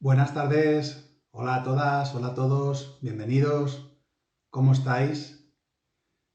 Buenas tardes, hola a todas, hola a todos, bienvenidos, ¿cómo estáis?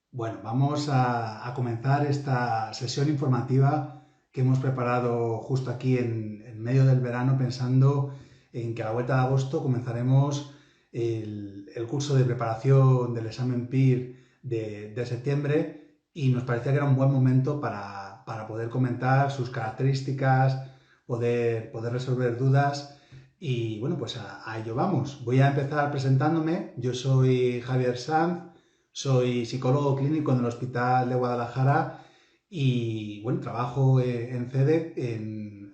Bueno, vamos a comenzar esta sesión informativa que hemos preparado justo aquí en medio del verano, pensando en que a la vuelta de agosto comenzaremos el curso de preparación del examen PIR de septiembre, y nos parecía que era un buen momento para poder comentar sus características, poder resolver dudas. Y bueno, pues a ello vamos. Voy a empezar presentándome. Yo soy Javier Sanz, soy psicólogo clínico en el Hospital de Guadalajara y bueno, trabajo en CEDE en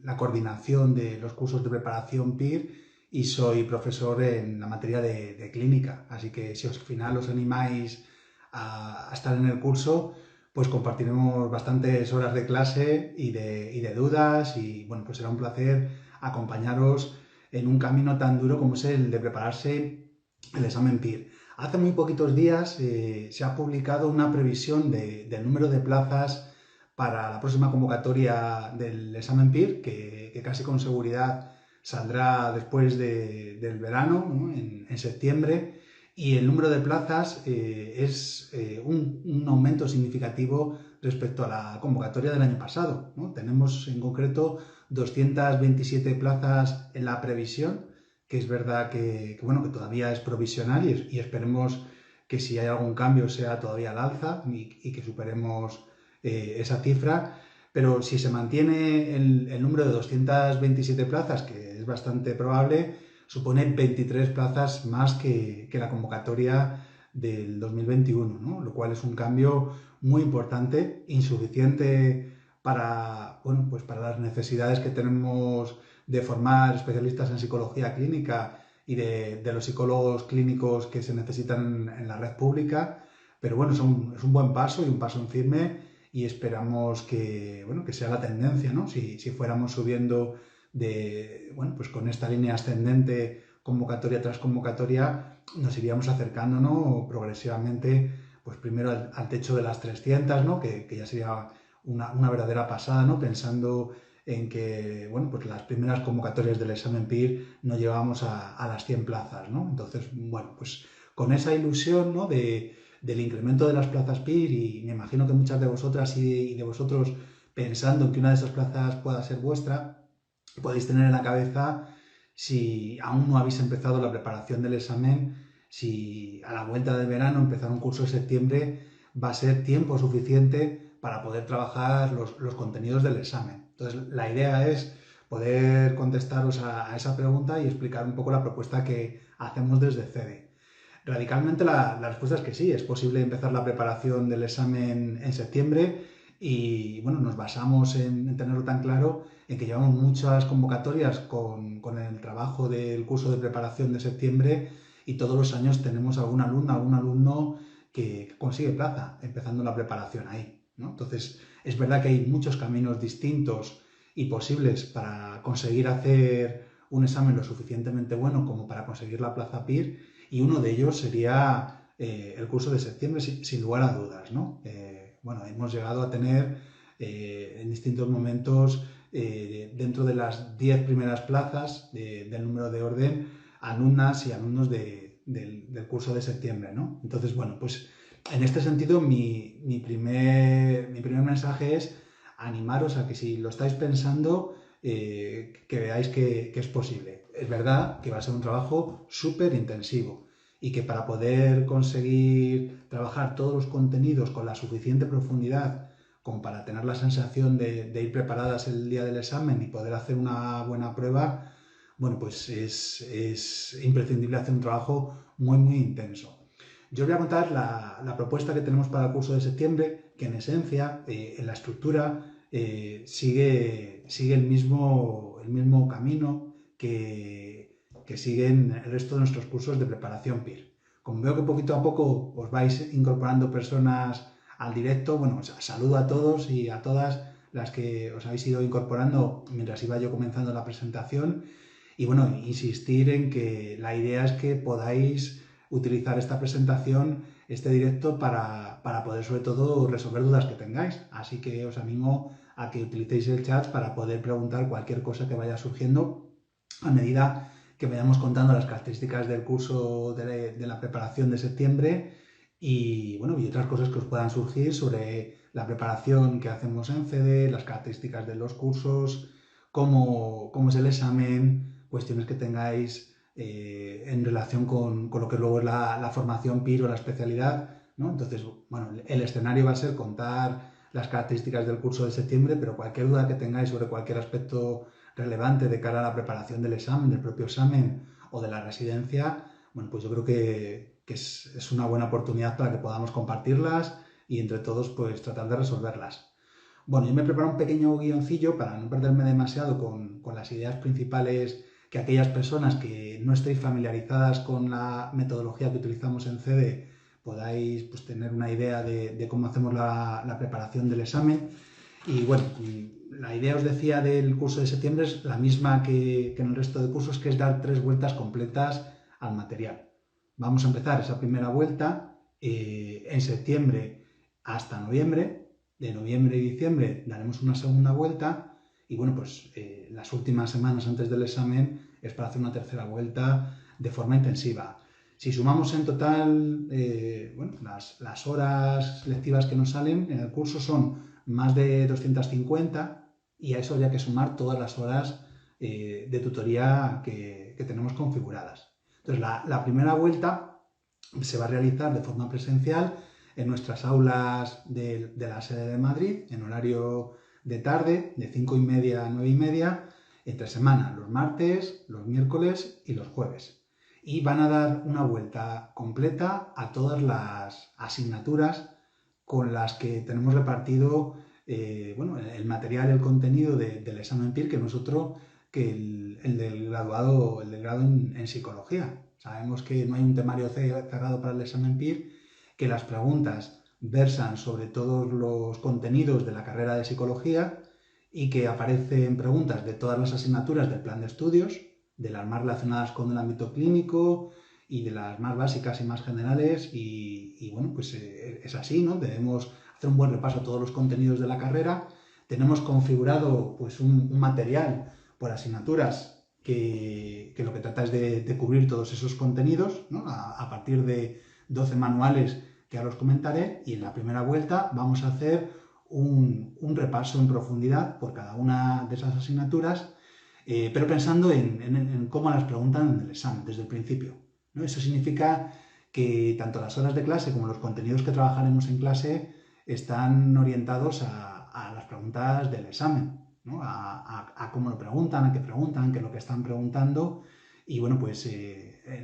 la coordinación de los cursos de preparación PIR, y soy profesor en la materia de clínica. Así que si al final os animáis a estar en el curso, pues compartiremos bastantes horas de clase y de dudas, y bueno, pues será un placer acompañaros en un camino tan duro como es el de prepararse el examen PIR. Hace muy poquitos días se ha publicado una previsión del número de plazas para la próxima convocatoria del examen PIR, que casi con seguridad saldrá después del verano, ¿no? en septiembre, y el número de plazas es un aumento significativo respecto a la convocatoria del año pasado, ¿no? Tenemos en concreto 227 plazas en la previsión, que es verdad bueno, que todavía es provisional, y esperemos que si hay algún cambio sea todavía al alza y que superemos esa cifra. Pero si se mantiene el número de 227 plazas, que es bastante probable, supone 23 plazas más que la convocatoria del 2021, ¿no? Lo cual es un cambio muy importante, insuficiente para, bueno, pues para las necesidades que tenemos de formar especialistas en psicología clínica y de los psicólogos clínicos que se necesitan en la red pública. Pero bueno, es un buen paso y un paso en firme, y esperamos que, bueno, que sea la tendencia, ¿no? Si fuéramos subiendo bueno, pues con esta línea ascendente, convocatoria tras convocatoria, nos iríamos acercando, ¿no? Progresivamente, pues primero al techo de las 300, ¿no? Que ya sería una verdadera pasada, ¿no? Pensando en que, bueno, pues las primeras convocatorias del examen PIR no llegábamos a las 100 plazas, ¿no? Entonces, bueno, pues con esa ilusión, ¿no? Del incremento de las plazas PIR, y me imagino que muchas de vosotras y de vosotros, pensando en que una de esas plazas pueda ser vuestra, podéis tener en la cabeza, si aún no habéis empezado la preparación del examen, si a la vuelta del verano empezar un curso de septiembre va a ser tiempo suficiente para poder trabajar los contenidos del examen. Entonces, la idea es poder contestaros a esa pregunta y explicar un poco la propuesta que hacemos desde CEDE. Radicalmente la respuesta es que sí, es posible empezar la preparación del examen en septiembre, y bueno, nos basamos en tenerlo tan claro en que llevamos muchas convocatorias con el trabajo del curso de preparación de septiembre, y todos los años tenemos alguna alumna, algún alumno que consigue plaza empezando la preparación ahí, ¿no? Entonces, es verdad que hay muchos caminos distintos y posibles para conseguir hacer un examen lo suficientemente bueno como para conseguir la plaza PIR, y uno de ellos sería el curso de septiembre, sin lugar a dudas, ¿no? Bueno, hemos llegado a tener en distintos momentos, dentro de las 10 primeras plazas del número de orden, alumnas y alumnos del curso de septiembre, ¿no? Entonces, bueno, pues en este sentido mi primer mensaje es animaros a que, si lo estáis pensando, que veáis que es posible. Es verdad que va a ser un trabajo súper intensivo, y que para poder conseguir trabajar todos los contenidos con la suficiente profundidad como para tener la sensación de ir preparadas el día del examen y poder hacer una buena prueba, bueno, pues es imprescindible hacer un trabajo muy, muy intenso. Yo os voy a contar la propuesta que tenemos para el curso de septiembre, que en esencia, en la estructura, sigue el mismo camino que siguen el resto de nuestros cursos de preparación PIR. Como veo que poquito a poco os vais incorporando personas al directo, bueno, saludo a todos y a todas las que os habéis ido incorporando mientras iba yo comenzando la presentación. Y bueno, insistir en que la idea es que podáis utilizar esta presentación, este directo, para poder sobre todo resolver dudas que tengáis. Así que os animo a que utilicéis el chat para poder preguntar cualquier cosa que vaya surgiendo a medida que vayamos contando las características del curso de la preparación de septiembre y, bueno, y otras cosas que os puedan surgir sobre la preparación que hacemos en CEDE, las características de los cursos, cómo es el examen, cuestiones que tengáis en relación con lo que luego es la formación PIR o la especialidad, ¿no? Entonces, bueno, el escenario va a ser contar las características del curso de septiembre, pero cualquier duda que tengáis sobre cualquier aspecto relevante de cara a la preparación del examen, del propio examen o de la residencia, bueno, pues yo creo que es una buena oportunidad para que podamos compartirlas y entre todos pues tratar de resolverlas. Bueno, yo me he preparado un pequeño guioncillo para no perderme demasiado con las ideas principales que aquellas personas que no estéis familiarizadas con la metodología que utilizamos en CEDE podáis pues, tener una idea de cómo hacemos la preparación del examen. Y bueno, la idea, os decía, del curso de septiembre es la misma que en el resto de cursos, que es dar 3 vueltas completas al material. Vamos a empezar esa primera vuelta en septiembre hasta noviembre. De noviembre y diciembre daremos una segunda vuelta y bueno, pues las últimas semanas antes del examen es para hacer una tercera vuelta de forma intensiva. Si sumamos en total, bueno, las horas lectivas que nos salen en el curso son más de 250 y a eso habría que sumar todas las horas de tutoría que tenemos configuradas. Entonces, la primera vuelta se va a realizar de forma presencial en nuestras aulas de la sede de Madrid, en horario de tarde, de 5:30 a 9:30, entre semana, los martes, los miércoles y los jueves. Y van a dar una vuelta completa a todas las asignaturas con las que tenemos repartido bueno, el material, el contenido del examen PIR, que no es otro que el del graduado, el del grado en psicología. Sabemos que no hay un temario cerrado para el examen PIR, que las preguntas versan sobre todos los contenidos de la carrera de psicología y que aparecen preguntas de todas las asignaturas del plan de estudios, de las más relacionadas con el ámbito clínico y de las más básicas y más generales y bueno, pues es así, ¿no? Debemos hacer un buen repaso a todos los contenidos de la carrera. Tenemos configurado pues un material por asignaturas que lo que trata es de cubrir todos esos contenidos, ¿no? A partir de 12 manuales que ahora os comentaré, y en la primera vuelta vamos a hacer un repaso en profundidad por cada una de esas asignaturas, pero pensando en cómo las preguntan en el examen desde el principio, ¿no? Eso significa que tanto las horas de clase como los contenidos que trabajaremos en clase están orientados a las preguntas del examen, ¿no? A cómo lo preguntan, a qué es lo que están preguntando. Y bueno, pues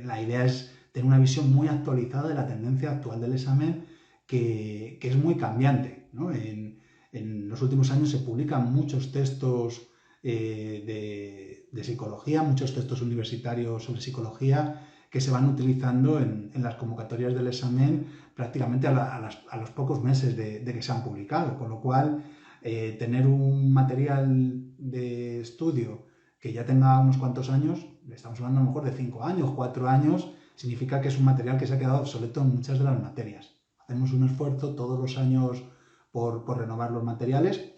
la idea es tener una visión muy actualizada de la tendencia actual del examen, que es muy cambiante, ¿no? En los últimos años se publican muchos textos de psicología, muchos textos universitarios sobre psicología que se van utilizando en las convocatorias del examen prácticamente a los pocos meses de que se han publicado, con lo cual tener un material de estudio que ya tenga unos cuantos años, estamos hablando a lo mejor de 5 años, 4 años, significa que es un material que se ha quedado obsoleto en muchas de las materias. Hacemos un esfuerzo todos los años por renovar los materiales.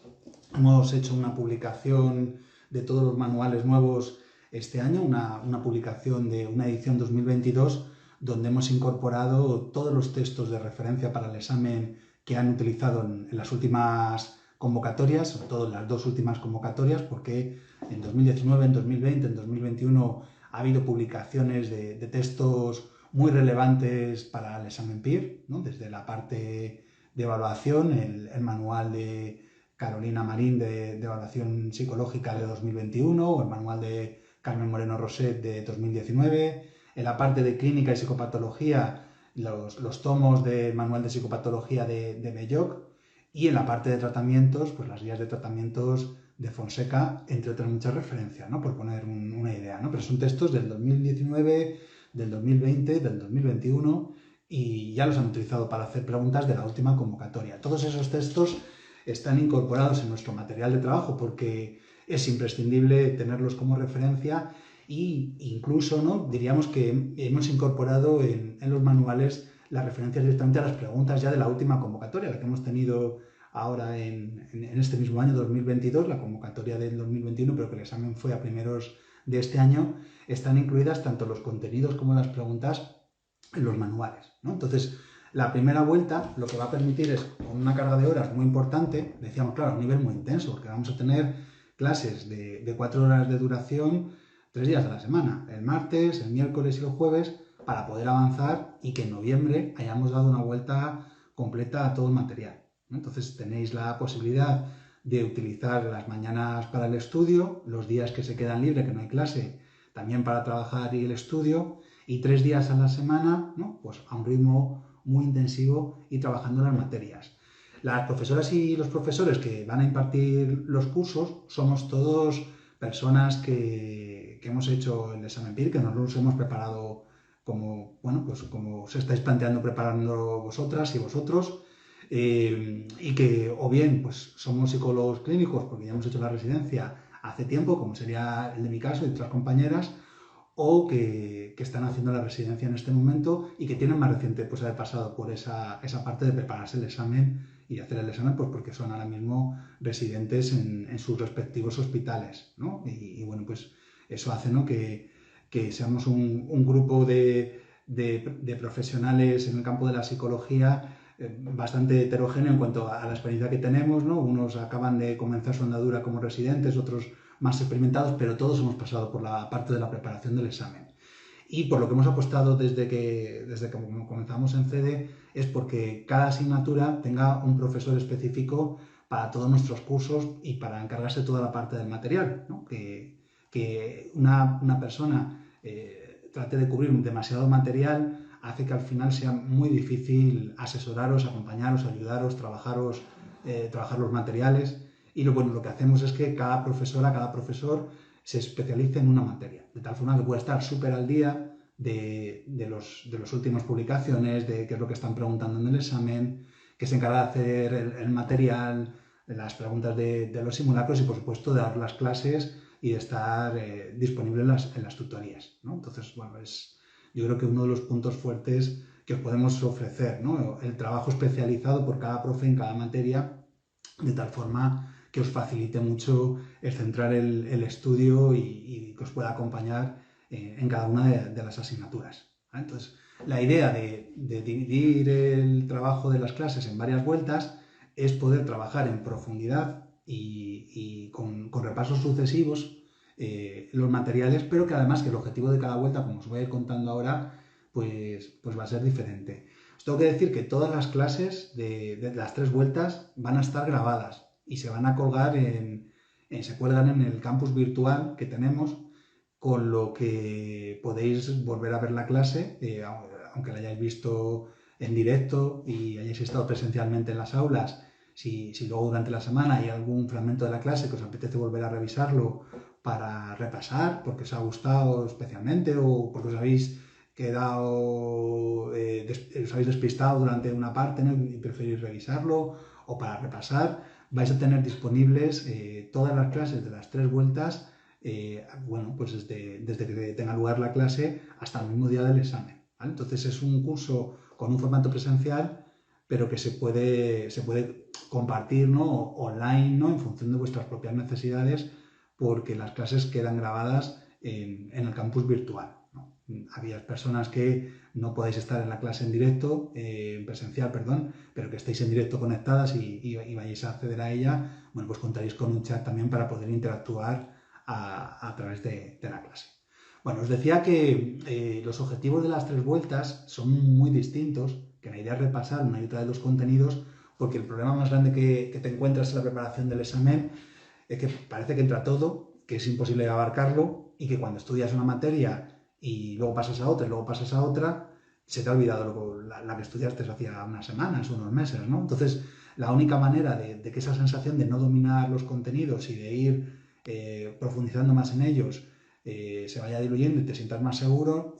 Hemos hecho una publicación de todos los manuales nuevos este año, una publicación de una edición 2022, donde hemos incorporado todos los textos de referencia para el examen que han utilizado en las últimas convocatorias, sobre todo en las 2 últimas convocatorias, porque en 2019, en 2020, en 2021 ha habido publicaciones de textos muy relevantes para el examen PIR, ¿no? Desde la parte de evaluación, el manual de Carolina Marín de evaluación psicológica de 2021 o el manual de Carmen Moreno Roset de 2019. En la parte de clínica y psicopatología, los tomos del manual de psicopatología de Belloc, y en la parte de tratamientos, pues las guías de tratamientos de Fonseca, entre otras muchas referencias, ¿no? Por poner una idea, ¿no? Pero son textos del 2019, del 2020, del 2021 y ya los han utilizado para hacer preguntas de la última convocatoria. Todos esos textos están incorporados en nuestro material de trabajo porque es imprescindible tenerlos como referencia e incluso, ¿no? Diríamos que hemos incorporado en los manuales las referencias directamente a las preguntas ya de la última convocatoria, la que hemos tenido ahora en este mismo año 2022, la convocatoria del 2021, pero que el examen fue a de este año están incluidas tanto los contenidos como las preguntas en los manuales, ¿no? Entonces, la primera vuelta lo que va a permitir es, con una carga de horas muy importante, decíamos, claro, a un nivel muy intenso, porque vamos a tener clases de 4 horas de duración 3 días a la semana, el martes, el miércoles y el jueves, para poder avanzar y que en noviembre hayamos dado una vuelta completa a todo el material, ¿no? Entonces tenéis la posibilidad de utilizar las mañanas para el estudio, los días que se quedan libres, que no hay clase, también para trabajar y el estudio, y 3 días a la semana, ¿no? Pues a un ritmo muy intensivo y trabajando las materias. Las profesoras y los profesores que van a impartir los cursos somos todos personas que hemos hecho el examen PIR, que nos los hemos preparado como, bueno, pues como os estáis planteando preparando vosotras y vosotros, y que o bien pues somos psicólogos clínicos porque ya hemos hecho la residencia hace tiempo, como sería el de mi caso y de otras compañeras, o que están haciendo la residencia en este momento y que tienen más reciente pues haber pasado por esa parte de prepararse el examen y hacer el examen pues porque son ahora mismo residentes en sus respectivos hospitales, ¿no? Bueno, pues eso hace, ¿no? que seamos un grupo de profesionales en el campo de la psicología bastante heterogéneo en cuanto a la experiencia que tenemos, ¿no? Unos acaban de comenzar su andadura como residentes, otros más experimentados, pero todos hemos pasado por la parte de la preparación del examen. Y por lo que hemos apostado desde que comenzamos en CEDE es porque cada asignatura tenga un profesor específico para todos nuestros cursos y para encargarse de toda la parte del material, ¿no? Que una persona trate de cubrir demasiado material hace que al final sea muy difícil asesoraros, acompañaros, ayudaros, trabajar los materiales. Y lo que hacemos es que cada profesora, cada profesor se especialice en una materia, de tal forma que pueda estar súper al día de los últimas publicaciones, de qué es lo que están preguntando en el examen, que se encarga de hacer el material, las preguntas de los simulacros y, por supuesto, de dar las clases y de estar disponible en las tutorías, ¿no? Entonces, bueno, yo creo que uno de los puntos fuertes que os podemos ofrecer, ¿no? El trabajo especializado por cada profe en cada materia, de tal forma que os facilite mucho el centrar el estudio y que os pueda acompañar en cada una de las asignaturas, ¿vale? Entonces, la idea de dividir el trabajo de las clases en varias vueltas es poder trabajar en profundidad y con repasos sucesivos los materiales, pero que además que el objetivo de cada vuelta, como os voy a ir contando ahora, pues va a ser diferente. Os tengo que decir que todas las clases de las 3 vueltas van a estar grabadas y se van a colgar se cuelgan en el campus virtual que tenemos, con lo que podéis volver a ver la clase, aunque la hayáis visto en directo y hayáis estado presencialmente en las aulas. Si luego durante la semana hay algún fragmento de la clase que os apetece volver a revisarlo para repasar, porque os ha gustado especialmente o porque os habéis quedado, os habéis despistado durante una parte, ¿no? Y preferís revisarlo, o para repasar, vais a tener disponibles todas las clases de las 3 vueltas, bueno, pues desde que tenga lugar la clase hasta el mismo día del examen, ¿vale? Entonces es un curso con un formato presencial, pero que se puede compartir, ¿no? Online, ¿no? En función de vuestras propias necesidades, porque las clases quedan grabadas en el campus virtual, ¿no? Aquellas personas que no podáis estar en la clase en directo, en presencial, perdón, pero que estéis en directo conectadas y vayáis a acceder a ella, bueno, pues contaréis con un chat también para poder interactuar a través de la clase. Bueno, os decía que los objetivos de las 3 vueltas son muy distintos, que la idea es repasar una y otra de los contenidos, porque el problema más grande que te encuentras en la preparación del examen es que parece que entra todo, que es imposible abarcarlo y que cuando estudias una materia y luego pasas a otra y luego pasas a otra, se te ha olvidado la que estudiaste hacía unas semanas o unos meses, ¿no? Entonces, la única manera de que esa sensación de no dominar los contenidos y de ir profundizando más en ellos se vaya diluyendo y te sientas más seguro,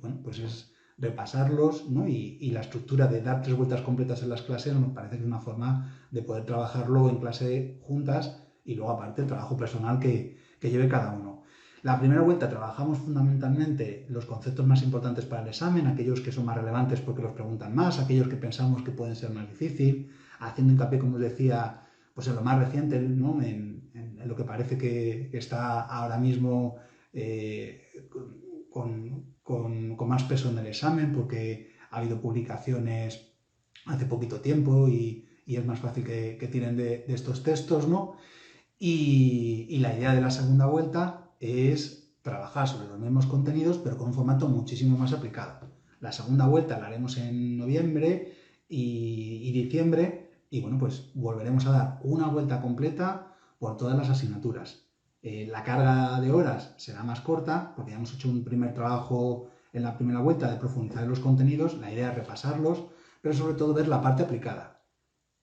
bueno, pues es repasarlos, ¿no? Y la estructura de dar 3 vueltas completas en las clases me parece que es una forma de poder trabajarlo en clase juntas y luego aparte el trabajo personal que lleve cada uno. La primera vuelta trabajamos fundamentalmente los conceptos más importantes para el examen, aquellos que son más relevantes porque los preguntan más, aquellos que pensamos que pueden ser más difíciles, haciendo hincapié, como os decía, pues en lo más reciente, ¿no? En lo que parece que está ahora mismo con más peso en el examen, porque ha habido publicaciones hace poquito tiempo y es más fácil que tiren de estos textos, ¿no? Y la idea de la segunda vuelta es trabajar sobre los mismos contenidos, pero con un formato muchísimo más aplicado. La segunda vuelta la haremos en noviembre y diciembre, y bueno, pues volveremos a dar una vuelta completa por todas las asignaturas. La carga de horas será más corta, porque ya hemos hecho un primer trabajo en la primera vuelta de profundizar en los contenidos. La idea es repasarlos, pero sobre todo ver la parte aplicada.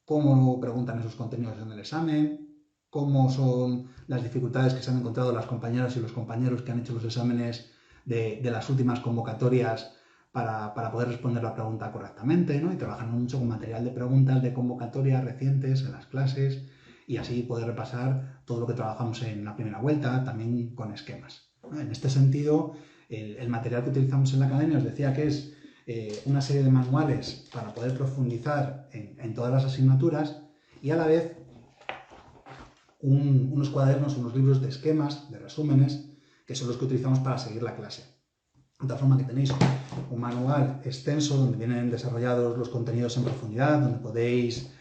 Cómo preguntan esos contenidos en el examen, cómo son las dificultades que se han encontrado las compañeras y los compañeros que han hecho los exámenes de las últimas convocatorias para poder responder la pregunta correctamente, ¿no? Y trabajando mucho con material de preguntas de convocatoria recientes en las clases y así poder repasar todo lo que trabajamos en la primera vuelta, también con esquemas, ¿no? En este sentido, el material que utilizamos en la academia os decía que es una serie de manuales para poder profundizar en todas las asignaturas y a la vez unos cuadernos, unos libros de esquemas, de resúmenes, que son los que utilizamos para seguir la clase. De tal forma que tenéis un manual extenso donde vienen desarrollados los contenidos en profundidad, donde podéis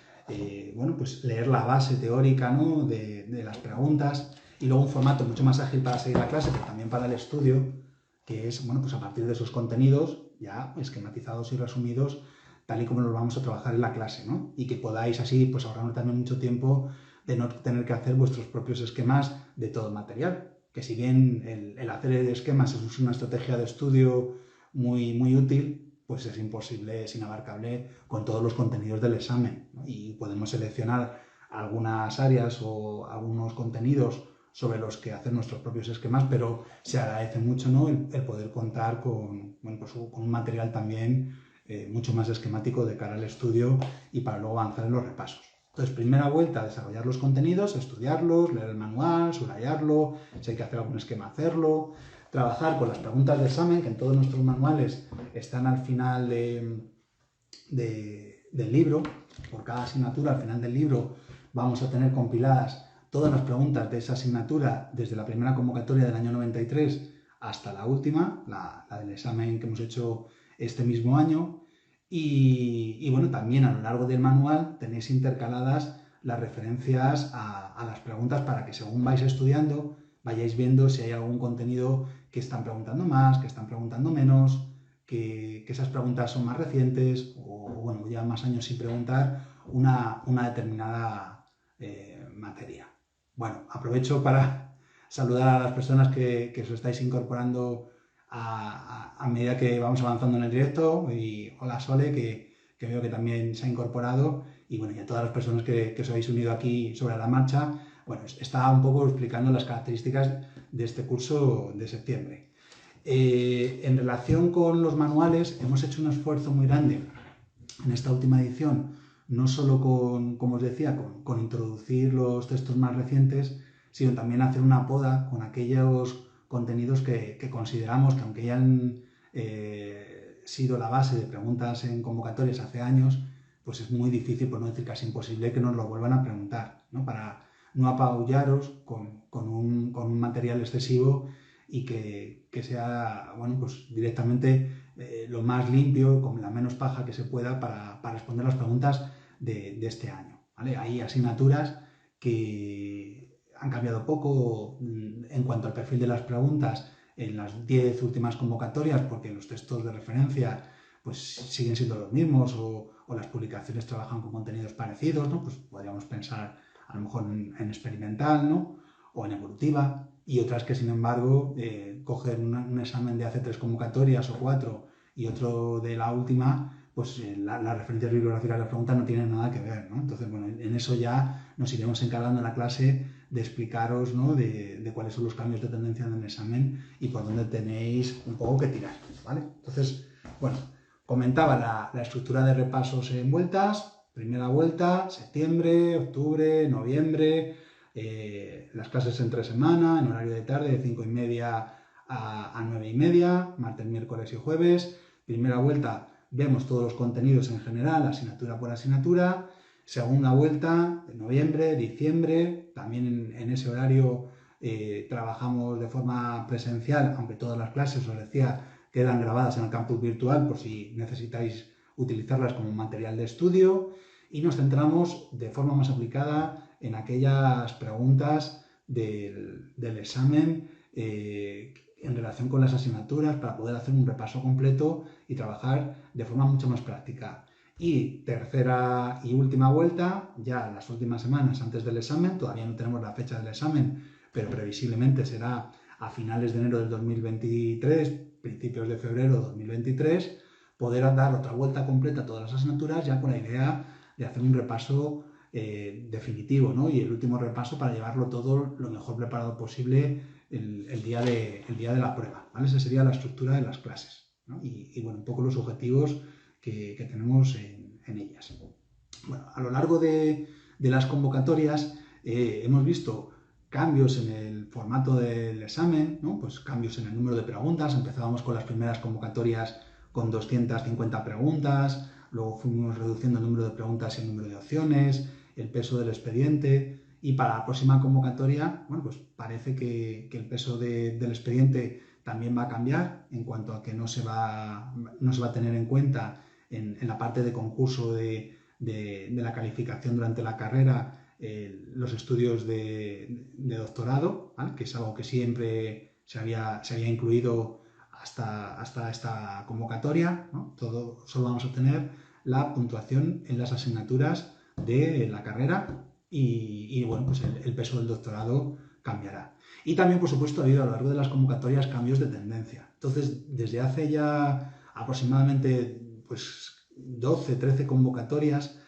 bueno, pues leer la base teórica, ¿no? de las preguntas, y luego un formato mucho más ágil para seguir la clase, pero también para el estudio, que es, bueno, pues a partir de esos contenidos ya esquematizados y resumidos, tal y como los vamos a trabajar en la clase, ¿no? Y que podáis así pues ahorrar también mucho tiempo de no tener que hacer vuestros propios esquemas de todo el material. Que si bien el hacer esquemas es una estrategia de estudio muy útil, pues es imposible, es inabarcable con todos los contenidos del examen, ¿no? Y podemos seleccionar algunas áreas o algunos contenidos sobre los que hacer nuestros propios esquemas, pero se agradece mucho, ¿no? el poder contar con, bueno, pues, con un material también mucho más esquemático de cara al estudio y para luego avanzar en los repasos. Entonces, primera vuelta, desarrollar los contenidos, estudiarlos, leer el manual, subrayarlo, si hay que hacer algún esquema, hacerlo, trabajar con las preguntas de examen, que en todos nuestros manuales están al final del libro. Por cada asignatura, al final del libro, vamos a tener compiladas todas las preguntas de esa asignatura desde la primera convocatoria del año 93 hasta la última, la del examen que hemos hecho este mismo año. Y bueno, también a lo largo del manual tenéis intercaladas las referencias a las preguntas para que según vais estudiando vayáis viendo si hay algún contenido que están preguntando más, que están preguntando menos, que esas preguntas son más recientes o bueno, llevan más años sin preguntar una determinada materia. Bueno, aprovecho para saludar a las personas que os estáis incorporando a medida que vamos avanzando en el directo. Y hola Sole, que veo que también se ha incorporado, y bueno, y a todas las personas que os habéis unido aquí sobre la marcha. Bueno, estaba un poco explicando las características de este curso de septiembre. En relación con los manuales, hemos hecho un esfuerzo muy grande en esta última edición, no solo con, como os decía, con introducir los textos más recientes, sino también hacer una poda con aquellos contenidos que consideramos que, aunque ya han sido la base de preguntas en convocatorias hace años, pues es muy difícil, por no decir casi imposible, que nos lo vuelvan a preguntar, ¿no? Para no apabullaros con un material excesivo y que sea, bueno, pues directamente lo más limpio, con la menos paja que se pueda para responder las preguntas de este año, ¿vale? Hay asignaturas que han cambiado poco en cuanto al perfil de las preguntas en las 10 últimas convocatorias, porque los textos de referencia pues siguen siendo los mismos o las publicaciones trabajan con contenidos parecidos, ¿no? Pues podríamos pensar a lo mejor en experimental, ¿no? O en evolutiva, y otras que sin embargo cogen un examen de hace 3 convocatorias o 4 y otro de la última, pues las referencias bibliográficas de la pregunta no tienen nada que ver, ¿no? Entonces, bueno, en eso ya nos iremos encargando en la clase de explicaros, ¿no? de cuáles son los cambios de tendencia en el examen y por dónde tenéis un poco que tirar, ¿vale? Entonces, bueno, comentaba la estructura de repasos en vueltas. Primera vuelta, septiembre, octubre, noviembre, las clases entre semana, en horario de tarde, de 5:30 a 9:30, martes, miércoles y jueves. Primera vuelta, vemos todos los contenidos en general, asignatura por asignatura. Segunda vuelta, de noviembre, diciembre, también en ese horario trabajamos de forma presencial, aunque todas las clases, os decía, quedan grabadas en el campus virtual por si necesitáis utilizarlas como material de estudio, y nos centramos de forma más aplicada en aquellas preguntas del examen en relación con las asignaturas para poder hacer un repaso completo y trabajar de forma mucho más práctica. Y tercera y última vuelta, ya las últimas semanas antes del examen, todavía no tenemos la fecha del examen, pero previsiblemente será a finales de enero del 2023, principios de febrero de 2023, poder dar otra vuelta completa a todas las asignaturas ya con la idea de hacer un repaso definitivo, ¿no? Y el último repaso para llevarlo todo lo mejor preparado posible el día de la prueba, ¿vale? Esa sería la estructura de las clases, ¿no? Y bueno, un poco los objetivos que tenemos en ellas. Bueno, a lo largo de las convocatorias hemos visto cambios en el formato del examen, ¿no? Pues cambios en el número de preguntas. Empezábamos con las primeras convocatorias con 250 preguntas, luego fuimos reduciendo el número de preguntas y el número de opciones, el peso del expediente, y para la próxima convocatoria, bueno, pues parece que el peso del expediente también va a cambiar en cuanto a que no se va a tener en cuenta en la parte de concurso de la calificación durante la carrera los estudios de doctorado, ¿vale? Que es algo que siempre se había incluido hasta esta convocatoria, ¿no? Solo vamos a obtener la puntuación en las asignaturas de la carrera y bueno, pues el peso del doctorado cambiará. Y también, por supuesto, ha habido a lo largo de las convocatorias cambios de tendencia. Entonces, desde hace ya aproximadamente pues, 12, 13 convocatorias,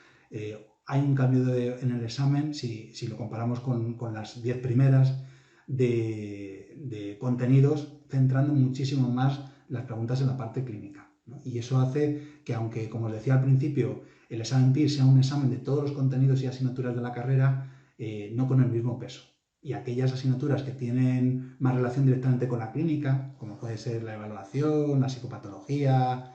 hay un cambio en el examen, si lo comparamos con las 10 primeras, de contenidos, centrando muchísimo más las preguntas en la parte clínica, ¿no? Y eso hace que, aunque, como os decía al principio, el examen PIR sea un examen de todos los contenidos y asignaturas de la carrera, no con el mismo peso. Y aquellas asignaturas que tienen más relación directamente con la clínica, como puede ser la evaluación, la psicopatología,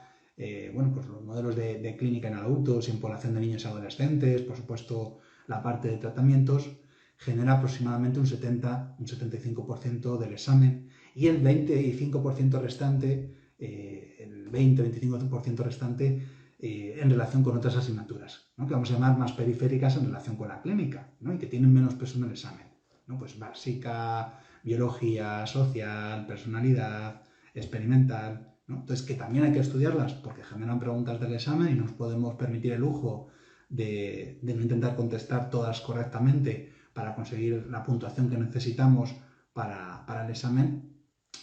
bueno, pues los modelos de clínica en adultos y en población de niños y adolescentes, por supuesto la parte de tratamientos, genera aproximadamente un 75% del examen, y el 25% restante, el 20-25% restante en relación con otras asignaturas, ¿no? Que vamos a llamar más periféricas en relación con la clínica, ¿no? Y que tienen menos peso en el examen, ¿no? Pues básica, biología, social, personalidad, experimental, ¿no? Entonces, que también hay que estudiarlas porque generan preguntas del examen y nos podemos permitir el lujo de no intentar contestar todas correctamente para conseguir la puntuación que necesitamos para el examen,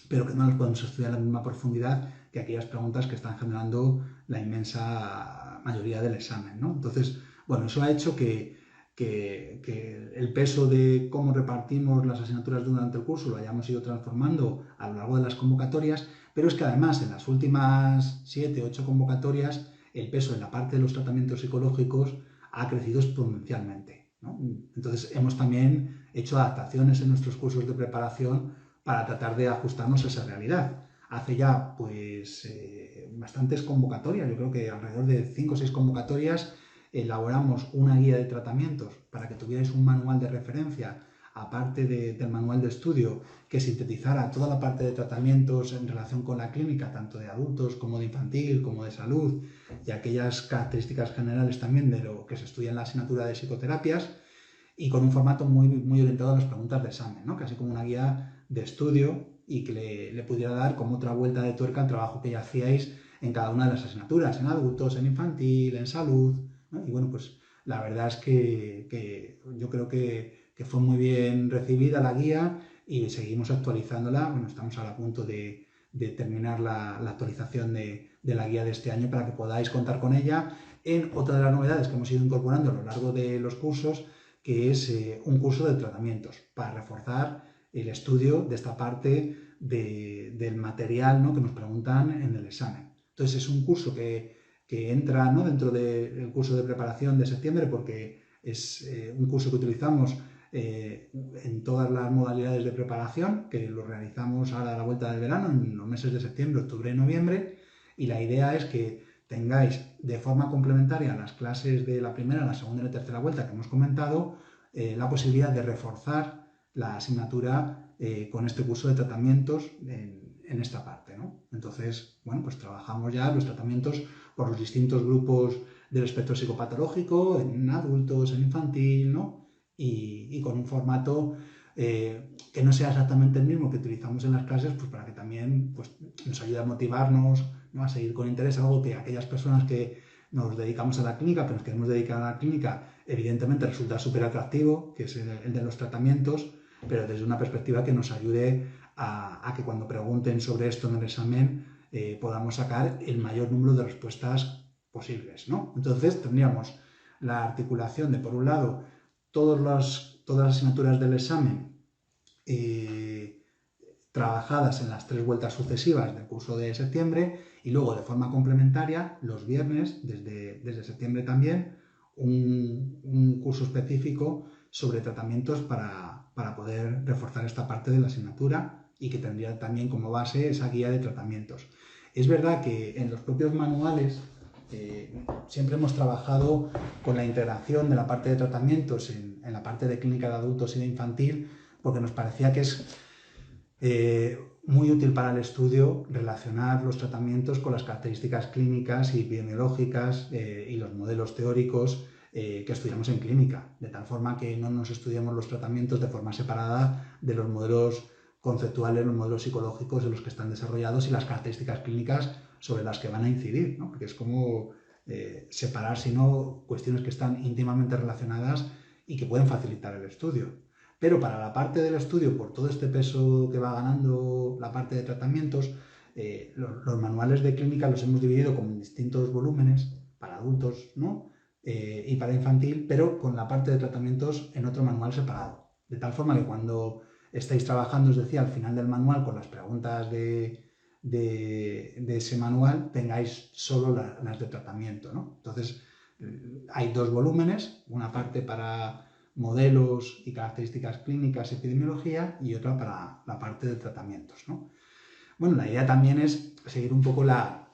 pero que no las podemos estudiar a la misma profundidad que aquellas preguntas que están generando la inmensa mayoría del examen, ¿no? Entonces, bueno, eso ha hecho que el peso de cómo repartimos las asignaturas durante el curso lo hayamos ido transformando a lo largo de las convocatorias, pero es que además en las últimas 7, 8 convocatorias el peso en la parte de los tratamientos psicológicos ha crecido exponencialmente, ¿no? Entonces hemos también hecho adaptaciones en nuestros cursos de preparación para tratar de ajustarnos a esa realidad. Hace ya pues bastantes convocatorias, yo creo que alrededor de 5 o 6 convocatorias, elaboramos una guía de tratamientos para que tuvierais un manual de referencia, aparte del manual de estudio, que sintetizara toda la parte de tratamientos en relación con la clínica, tanto de adultos como de infantil, como de salud, y aquellas características generales también de lo que se estudia en la asignatura de psicoterapias, y con un formato muy, muy orientado a las preguntas de examen, ¿no? Casi como una guía de estudio, y que le pudiera dar como otra vuelta de tuerca al trabajo que ya hacíais en cada una de las asignaturas, en adultos, en infantil, en salud, ¿no? Y bueno, pues la verdad es que yo creo que fue muy bien recibida la guía y seguimos actualizándola. Bueno, estamos ahora a punto de terminar la actualización de la guía de este año para que podáis contar con ella en otra de las novedades que hemos ido incorporando a lo largo de los cursos, que es un curso de tratamientos para reforzar el estudio de esta parte del material, ¿no? Que nos preguntan en el examen. Entonces es un curso que entra, ¿no? Dentro del curso de preparación de septiembre, porque es un curso que utilizamos en todas las modalidades de preparación, que lo realizamos ahora a la vuelta del verano, en los meses de septiembre, octubre y noviembre, y la idea es que tengáis de forma complementaria las clases de la primera, la segunda y la tercera vuelta que hemos comentado, la posibilidad de reforzar la asignatura con este curso de tratamientos en esta parte, ¿no? Entonces, bueno, pues trabajamos ya los tratamientos por los distintos grupos del espectro psicopatológico, en adultos, en infantil, ¿no? Y con un formato que no sea exactamente el mismo que utilizamos en las clases, pues para que también pues, nos ayude a motivarnos, ¿no? A seguir con interés, algo que aquellas personas que nos dedicamos a la clínica, que nos queremos dedicar a la clínica, evidentemente resulta súper atractivo, que es el de los tratamientos, pero desde una perspectiva que nos ayude a que cuando pregunten sobre esto en el examen podamos sacar el mayor número de respuestas posibles, ¿no? Entonces tendríamos la articulación de, por un lado, todas las asignaturas del examen trabajadas en las 3 vueltas sucesivas del curso de septiembre y luego de forma complementaria los viernes, desde septiembre también, un curso específico sobre tratamientos para poder reforzar esta parte de la asignatura y que tendría también como base esa guía de tratamientos. Es verdad que en los propios manuales siempre hemos trabajado con la integración de la parte de tratamientos en la parte de clínica de adultos y de infantil, porque nos parecía que es muy útil para el estudio relacionar los tratamientos con las características clínicas y epidemiológicas y los modelos teóricos que estudiamos en clínica, de tal forma que no nos estudiamos los tratamientos de forma separada de los modelos conceptuales, los modelos psicológicos en los que están desarrollados y las características clínicas sobre las que van a incidir, ¿no? Porque es como separar, si no, cuestiones que están íntimamente relacionadas y que pueden facilitar el estudio. Pero para la parte del estudio, por todo este peso que va ganando la parte de tratamientos, los manuales de clínica los hemos dividido como en distintos volúmenes para adultos, ¿no? Y para infantil, pero con la parte de tratamientos en otro manual separado. De tal forma que cuando estáis trabajando, os decía, al final del manual con las preguntas de ese manual, tengáis solo las de tratamiento, ¿no? Entonces, hay 2 volúmenes, una parte para modelos y características clínicas, epidemiología, y otra para la parte de tratamientos, ¿no? Bueno, la idea también es seguir un poco la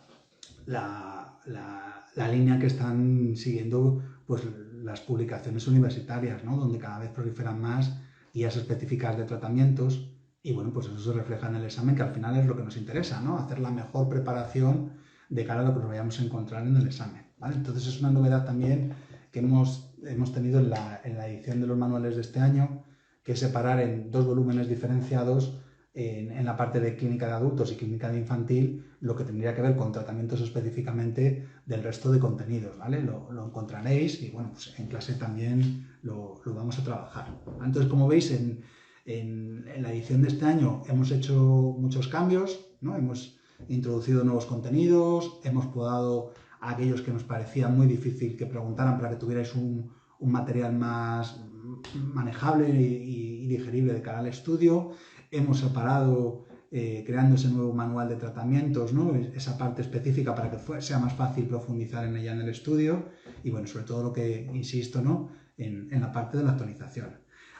línea que están siguiendo pues, las publicaciones universitarias, ¿no? Donde cada vez proliferan más guías específicas de tratamientos y bueno, pues eso se refleja en el examen, que al final es lo que nos interesa, ¿no? Hacer la mejor preparación de cara a lo que nos vayamos a encontrar en el examen, ¿vale? Entonces es una novedad también que hemos tenido en la edición de los manuales de este año, que es separar en 2 volúmenes diferenciados en la parte de clínica de adultos y clínica de infantil lo que tendría que ver con tratamientos específicamente del resto de contenidos, ¿vale? Lo encontraréis y bueno, pues en clase también lo vamos a trabajar. Entonces, como veis, en la edición de este año hemos hecho muchos cambios, ¿no? Hemos introducido nuevos contenidos, hemos podado a aquellos que nos parecía muy difícil que preguntaran para que tuvierais un material más manejable y digerible de cara al estudio. Hemos separado, creando ese nuevo manual de tratamientos, ¿no? Esa parte específica para que sea más fácil profundizar en ella en el estudio y, bueno, sobre todo lo que insisto, ¿no? en la parte de la actualización.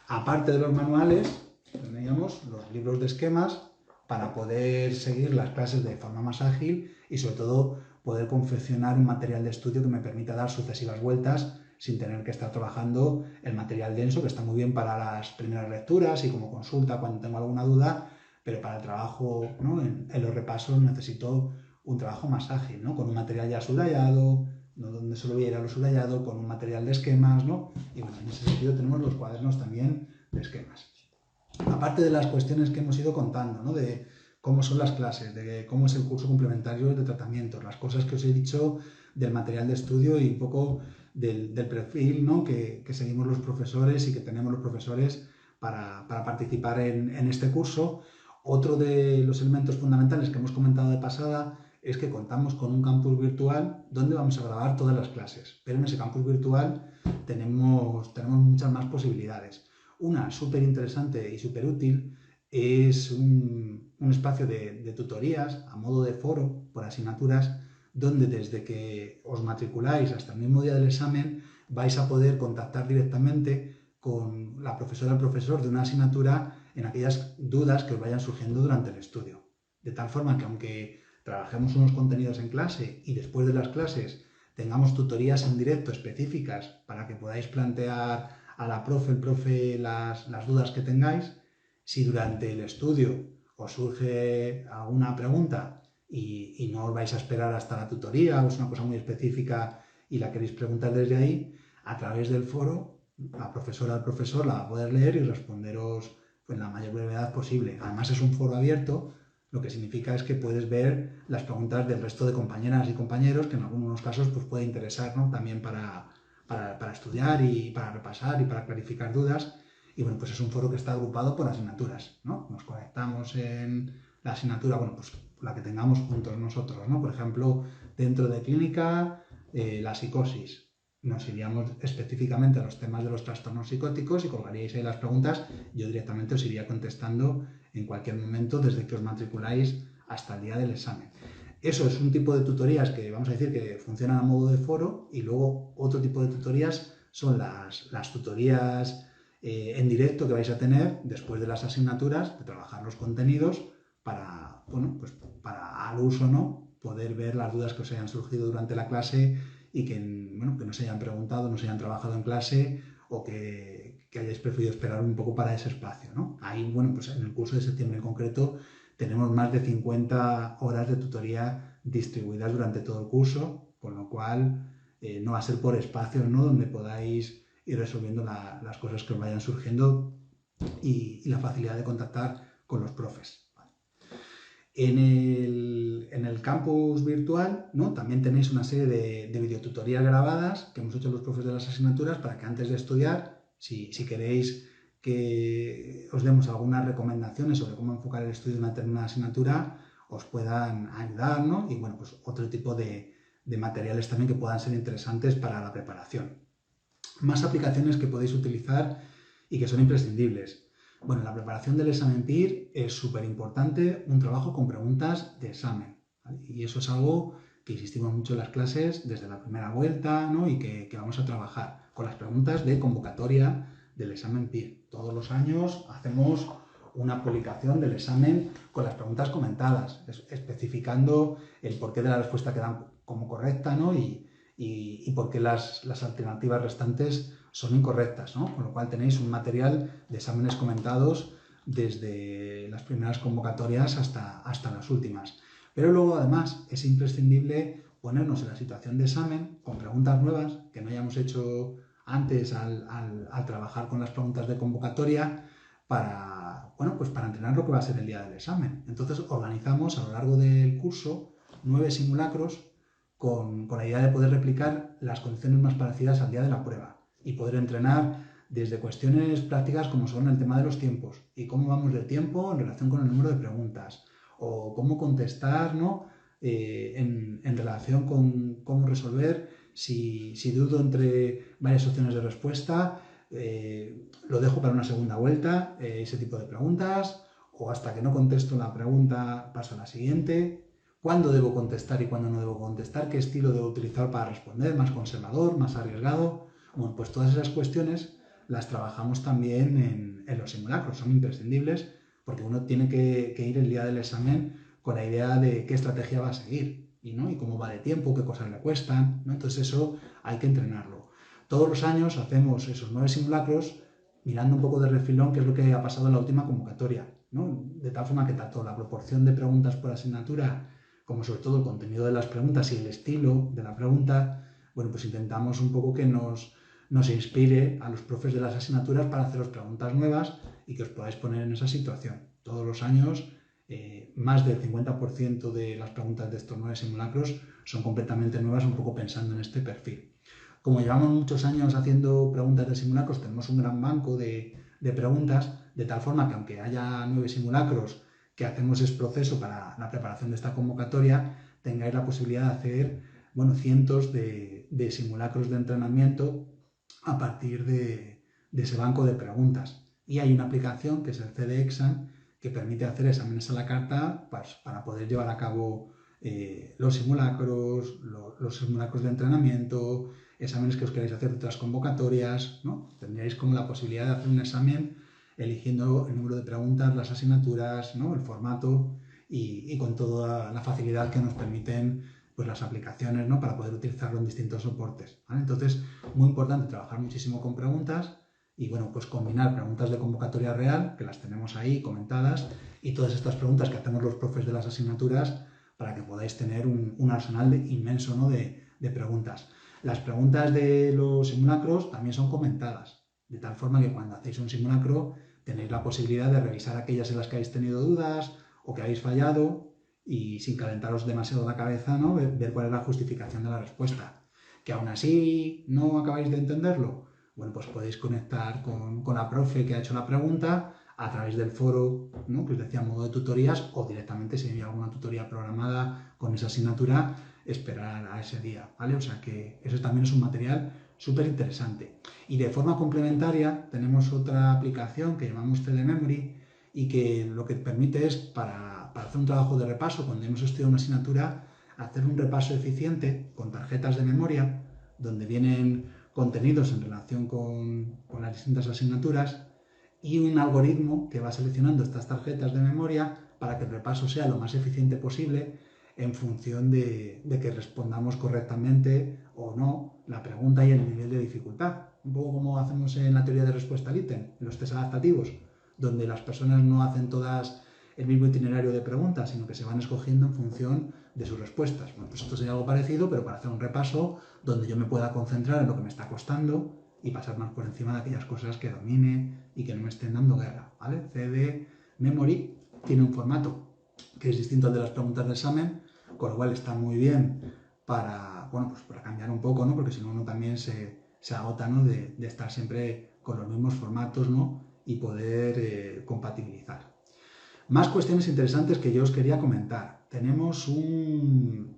Aparte de los manuales, teníamos los libros de esquemas para poder seguir las clases de forma más ágil y, sobre todo, poder confeccionar un material de estudio que me permita dar sucesivas vueltas sin tener que estar trabajando el material denso, que está muy bien para las primeras lecturas y como consulta cuando tengo alguna duda, pero para el trabajo, ¿no? en los repasos necesito un trabajo más ágil, ¿no? Con un material ya subrayado, ¿no? Donde solo voy a ir a lo subrayado, con un material de esquemas, ¿no? Y bueno, en ese sentido tenemos los cuadernos también de esquemas. Aparte de las cuestiones que hemos ido contando, ¿no? De cómo son las clases, de cómo es el curso complementario de tratamientos, las cosas que os he dicho del material de estudio y un poco del perfil, ¿no? que seguimos los profesores y que tenemos los profesores para participar en este curso. Otro de los elementos fundamentales que hemos comentado de pasada es que contamos con un campus virtual donde vamos a grabar todas las clases, pero en ese campus virtual tenemos muchas más posibilidades. Una súper interesante y súper útil es un espacio de tutorías a modo de foro por asignaturas donde desde que os matriculáis hasta el mismo día del examen vais a poder contactar directamente con la profesora o el profesor de una asignatura en aquellas dudas que os vayan surgiendo durante el estudio. De tal forma que aunque trabajemos unos contenidos en clase y después de las clases tengamos tutorías en directo específicas para que podáis plantear a la profe, el profe, las dudas que tengáis. Si durante el estudio os surge alguna pregunta y no os vais a esperar hasta la tutoría o es una cosa muy específica y la queréis preguntar desde ahí, a través del foro, la profesora o el profesor la va a poder leer y responderos en la mayor brevedad posible. Además es un foro abierto, lo que significa es que puedes ver las preguntas del resto de compañeras y compañeros, que en algunos casos pues, puede interesar, ¿no? También para estudiar y para repasar y para clarificar dudas. Y bueno, pues es un foro que está agrupado por asignaturas, ¿no? Nos conectamos en la asignatura, bueno, pues la que tengamos juntos nosotros, ¿no? Por ejemplo, dentro de clínica, la psicosis. Nos iríamos específicamente a los temas de los trastornos psicóticos y colgaríais ahí las preguntas. Yo directamente os iría contestando en cualquier momento desde que os matriculáis hasta el día del examen. Eso es un tipo de tutorías que vamos a decir que funcionan a modo de foro, y luego otro tipo de tutorías son las tutorías en directo que vais a tener después de las asignaturas, de trabajar los contenidos para, bueno, pues para al uso, ¿no? Poder ver las dudas que os hayan surgido durante la clase y que, bueno, que no se hayan preguntado, no se hayan trabajado en clase o que hayáis preferido esperar un poco para ese espacio, ¿no? Ahí, bueno, pues en el curso de septiembre en concreto tenemos más de 50 horas de tutoría distribuidas durante todo el curso, con lo cual no va a ser por espacios, ¿no? Donde podáis ir resolviendo las cosas que os vayan surgiendo y la facilidad de contactar con los profes. En el campus virtual, ¿no? También tenéis una serie de videotutorías grabadas que hemos hecho los profes de las asignaturas para que antes de estudiar, si queréis que os demos algunas recomendaciones sobre cómo enfocar el estudio de una determinada asignatura, os puedan ayudar, ¿no? Y bueno, pues otro tipo de materiales también que puedan ser interesantes para la preparación. Más aplicaciones que podéis utilizar y que son imprescindibles. Bueno, en la preparación del examen PIR es súper importante un trabajo con preguntas de examen, ¿vale? Y eso es algo que insistimos mucho en las clases desde la primera vuelta, ¿no? Y que vamos a trabajar con las preguntas de convocatoria del examen PIR. Todos los años hacemos una publicación del examen con las preguntas comentadas, especificando el porqué de la respuesta que dan como correcta, ¿no? Y por qué las alternativas restantes son incorrectas, ¿no? Con lo cual tenéis un material de exámenes comentados desde las primeras convocatorias hasta las últimas. Pero luego además es imprescindible ponernos en la situación de examen con preguntas nuevas que no hayamos hecho antes al trabajar con las preguntas de convocatoria para, bueno, pues para entrenar lo que va a ser el día del examen. Entonces organizamos a lo largo del curso 9 simulacros con la idea de poder replicar las condiciones más parecidas al día de la prueba y poder entrenar desde cuestiones prácticas como son el tema de los tiempos y cómo vamos de tiempo en relación con el número de preguntas o cómo contestar, ¿no? En relación con cómo resolver si dudo entre varias opciones de respuesta, lo dejo para una segunda vuelta, ese tipo de preguntas, o hasta que no contesto la pregunta paso a la siguiente. ¿Cuándo debo contestar y cuándo no debo contestar? ¿Qué estilo debo utilizar para responder? ¿Más conservador? ¿Más arriesgado? Bueno, pues todas esas cuestiones las trabajamos también en los simulacros. Son imprescindibles porque uno tiene que ir el día del examen con la idea de qué estrategia va a seguir ¿no? Y cómo va de tiempo, qué cosas le cuestan, ¿no? Entonces eso hay que entrenarlo. Todos los años hacemos esos 9 simulacros mirando un poco de refilón qué es lo que ha pasado en la última convocatoria, ¿no? De tal forma que tanto la proporción de preguntas por asignatura como sobre todo el contenido de las preguntas y el estilo de la pregunta, bueno, pues intentamos un poco que nos inspire a los profes de las asignaturas para haceros preguntas nuevas y que os podáis poner en esa situación. Todos los años, más del 50% de las preguntas de estos 9 simulacros son completamente nuevas, un poco pensando en este perfil. Como llevamos muchos años haciendo preguntas de simulacros, tenemos un gran banco de preguntas, de tal forma que aunque haya 9 simulacros que hacemos ese proceso para la preparación de esta convocatoria, tengáis la posibilidad de hacer, bueno, cientos de simulacros de entrenamiento a partir de ese banco de preguntas. Y hay una aplicación que es el CDExam que permite hacer exámenes a la carta para poder llevar a cabo los simulacros de entrenamiento, exámenes que os queráis hacer de otras convocatorias, ¿no? Tendríais como la posibilidad de hacer un examen eligiendo el número de preguntas, las asignaturas, ¿no? El formato y con toda la facilidad que nos permiten pues, las aplicaciones, ¿no? Para poder utilizarlo en distintos soportes, ¿vale? Entonces, muy importante trabajar muchísimo con preguntas y bueno, pues combinar preguntas de convocatoria real, que las tenemos ahí comentadas, y todas estas preguntas que hacemos los profes de las asignaturas para que podáis tener un arsenal inmenso, ¿no? de preguntas. Las preguntas de los simulacros también son comentadas, de tal forma que cuando hacéis un simulacro tenéis la posibilidad de revisar aquellas en las que habéis tenido dudas o que habéis fallado y sin calentaros demasiado la cabeza, ¿no? Ver cuál es la justificación de la respuesta. Que aún así no acabáis de entenderlo, bueno, pues podéis conectar con la profe que ha hecho la pregunta a través del foro, ¿no? Que os decía, modo de tutorías, o directamente si hay alguna tutoría programada con esa asignatura, esperar a ese día, ¿vale? O sea que eso también es un material súper interesante. Y de forma complementaria tenemos otra aplicación que llamamos CD Memory y que lo que permite es para hacer un trabajo de repaso, cuando hemos estudiado una asignatura, hacer un repaso eficiente con tarjetas de memoria, donde vienen contenidos en relación con las distintas asignaturas y un algoritmo que va seleccionando estas tarjetas de memoria para que el repaso sea lo más eficiente posible en función de que respondamos correctamente o no la pregunta y el nivel de dificultad. Un poco como hacemos en la teoría de respuesta al ítem, en los test adaptativos, donde las personas no hacen todas el mismo itinerario de preguntas, sino que se van escogiendo en función de sus respuestas. Bueno, pues esto sería algo parecido, pero para hacer un repaso donde yo me pueda concentrar en lo que me está costando y pasar más por encima de aquellas cosas que domine y que no me estén dando guerra, ¿vale? CD Memory tiene un formato que es distinto al de las preguntas de examen, con lo cual está muy bien para, bueno, pues para cambiar un poco, ¿no? Porque si no uno también se agota, ¿no? De estar siempre con los mismos formatos, ¿no? Y poder compatibilizar. Más cuestiones interesantes que yo os quería comentar. Tenemos una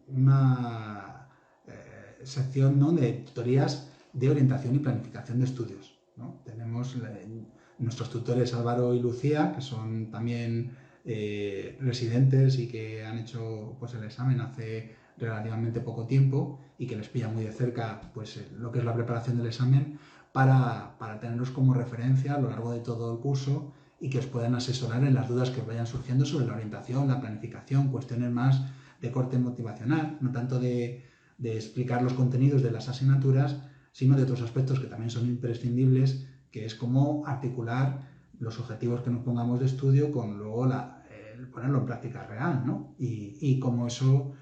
sección, ¿no? de tutorías de orientación y planificación de estudios, ¿no? Tenemos nuestros tutores Álvaro y Lucía, que son también residentes y que han hecho pues, el examen hace relativamente poco tiempo y que les pilla muy de cerca pues, lo que es la preparación del examen para tenerlos como referencia a lo largo de todo el curso y que os puedan asesorar en las dudas que os vayan surgiendo sobre la orientación, la planificación, cuestiones más de corte motivacional, no tanto de explicar los contenidos de las asignaturas, sino de otros aspectos que también son imprescindibles, que es cómo articular los objetivos que nos pongamos de estudio con luego ponerlo en práctica real, ¿no? Y cómo eso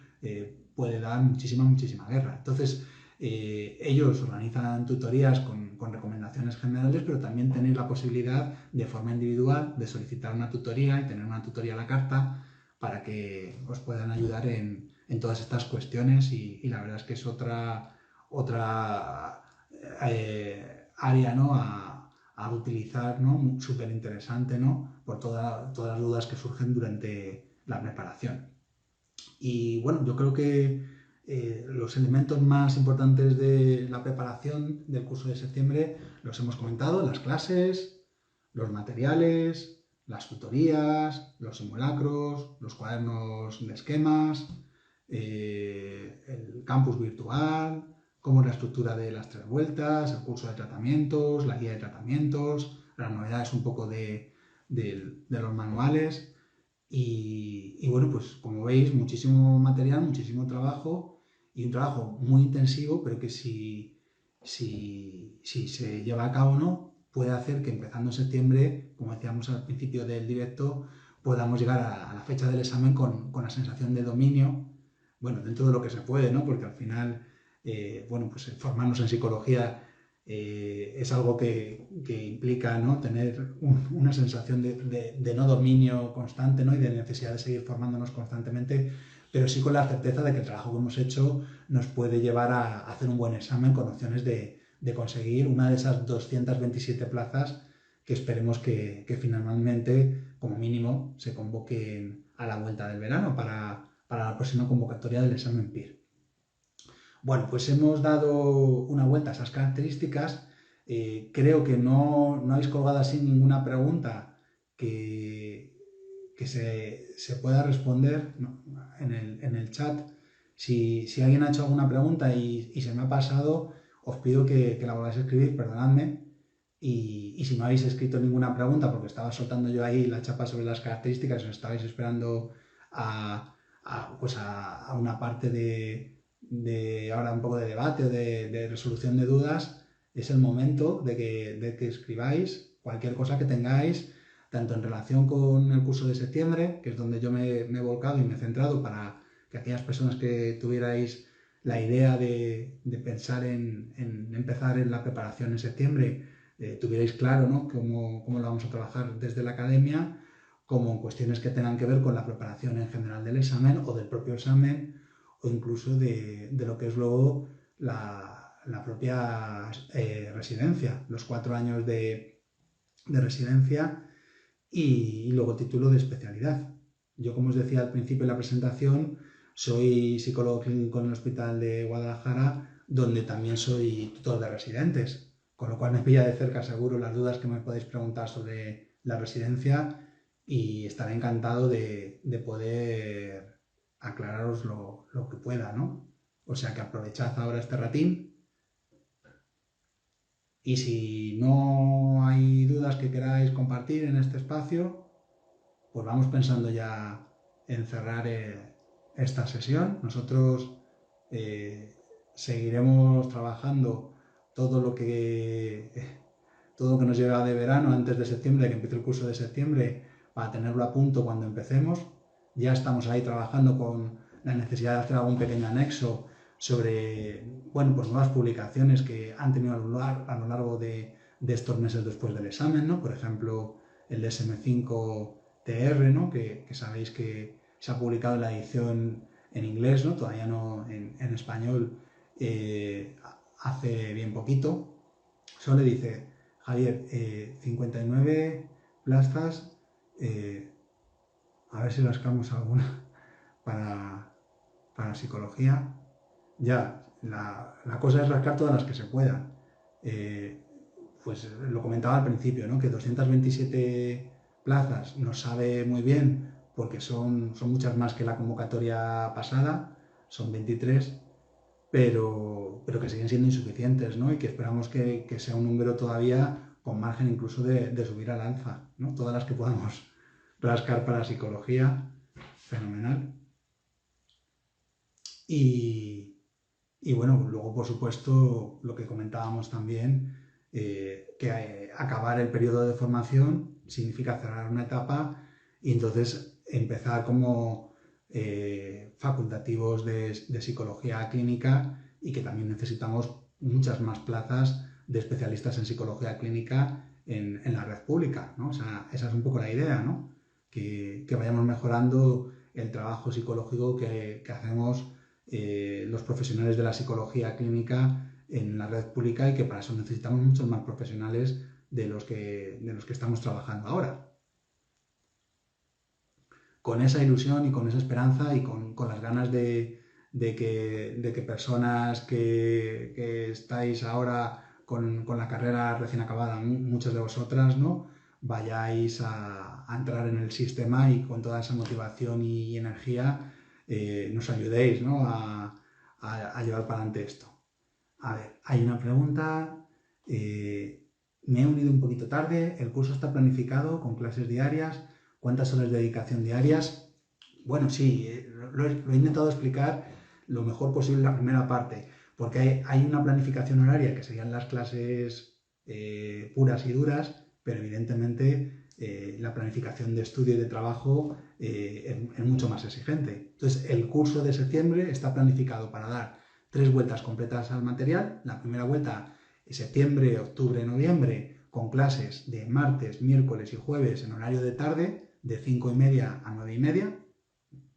puede dar muchísima guerra. Entonces, ellos organizan tutorías con recomendaciones generales, pero también tenéis la posibilidad de forma individual de solicitar una tutoría y tener una tutoría a la carta para que os puedan ayudar en todas estas cuestiones y la verdad es que es otra área, ¿no? a utilizar, ¿no? Súper interesante, ¿no? Por todas las dudas que surgen durante la preparación. Y bueno, yo creo que los elementos más importantes de la preparación del curso de septiembre los hemos comentado, las clases, los materiales, las tutorías, los simulacros, los cuadernos de esquemas, el campus virtual, cómo es la estructura de las 3 vueltas, el curso de tratamientos, la guía de tratamientos, las novedades un poco de los manuales. Y bueno, pues como veis, muchísimo material, muchísimo trabajo y un trabajo muy intensivo, pero que si se lleva a cabo no, puede hacer que empezando en septiembre, como decíamos al principio del directo, podamos llegar a la fecha del examen con la sensación de dominio, bueno, dentro de lo que se puede, ¿no? Porque al final, bueno, pues formarnos en psicología es algo que implica, ¿no? tener una sensación de no dominio constante, ¿no? y de necesidad de seguir formándonos constantemente, pero sí con la certeza de que el trabajo que hemos hecho nos puede llevar a hacer un buen examen con opciones de conseguir una de esas 227 plazas que esperemos que finalmente, como mínimo, se convoquen a la vuelta del verano para la próxima convocatoria del examen PIR. Bueno, pues hemos dado una vuelta a esas características. Creo que no habéis colgado así ninguna pregunta que se pueda responder, ¿no? en el chat. Si alguien ha hecho alguna pregunta y se me ha pasado, os pido que la volváis a escribir, perdonadme. Y si no habéis escrito ninguna pregunta, porque estaba soltando yo ahí la chapa sobre las características, os estabais esperando pues a una parte de ahora un poco de debate o de resolución de dudas, es el momento de que escribáis cualquier cosa que tengáis, tanto en relación con el curso de septiembre, que es donde yo me he volcado y me he centrado para que aquellas personas que tuvierais la idea de pensar en empezar en la preparación en septiembre, tuvierais claro, ¿no?, cómo lo vamos a trabajar desde la academia, como en cuestiones que tengan que ver con la preparación en general del examen o del propio examen, o incluso de lo que es luego la propia residencia, los 4 años de residencia y luego título de especialidad. Yo, como os decía al principio de la presentación, soy psicólogo clínico en el Hospital de Guadalajara, donde también soy tutor de residentes, con lo cual me pilla de cerca seguro las dudas que me podéis preguntar sobre la residencia y estaré encantado de poder aclararos lo que pueda, ¿no? O sea que aprovechad ahora este ratín y si no hay dudas que queráis compartir en este espacio, pues vamos pensando ya en cerrar esta sesión. Nosotros seguiremos trabajando todo lo que nos llega de verano antes de septiembre, que empiece el curso de septiembre, para tenerlo a punto cuando empecemos. Ya estamos ahí trabajando con la necesidad de hacer algún pequeño anexo sobre, bueno, pues nuevas publicaciones que han tenido a lo largo de estos meses después del examen, ¿no? Por ejemplo, el DSM-5 TR, ¿no?, que sabéis que se ha publicado en la edición en inglés, ¿no?, todavía no en español, hace bien poquito. Solo dice: Javier, 59 plazas, a ver si rascamos alguna para psicología. Ya, la cosa es rascar todas las que se puedan. Pues lo comentaba al principio, ¿no?, que 227 plazas nos sabe muy bien porque son muchas más que la convocatoria pasada, son 23, pero que siguen siendo insuficientes, ¿no?, y que esperamos que sea un número todavía con margen incluso de subir al alza, ¿no? Todas las que podamos rascar para psicología, fenomenal. Y bueno, luego por supuesto lo que comentábamos también, que acabar el periodo de formación significa cerrar una etapa y entonces empezar como facultativos de psicología clínica, y que también necesitamos muchas más plazas de especialistas en psicología clínica en la red pública, ¿no? O sea, esa es un poco la idea, ¿no? Que vayamos mejorando el trabajo psicológico que hacemos los profesionales de la psicología clínica en la red pública, y que para eso necesitamos muchos más profesionales de los que estamos trabajando ahora. Con esa ilusión y con esa esperanza y con las ganas de que personas que estáis ahora con la carrera recién acabada, muchas de vosotras, ¿no?, vayáis a entrar en el sistema y con toda esa motivación y energía nos ayudéis, ¿no?, a llevar para adelante esto. A ver, hay una pregunta. Me he unido un poquito tarde. El curso está planificado con clases diarias. ¿Cuántas horas de dedicación diarias? Bueno, sí, lo he intentado explicar lo mejor posible en la primera parte, porque hay una planificación horaria que serían las clases puras y duras, pero evidentemente la planificación de estudio y de trabajo es mucho más exigente. Entonces, el curso de septiembre está planificado para dar 3 vueltas completas al material. La primera vuelta es septiembre, octubre, noviembre, con clases de martes, miércoles y jueves en horario de tarde, de 5:30 a 9:30,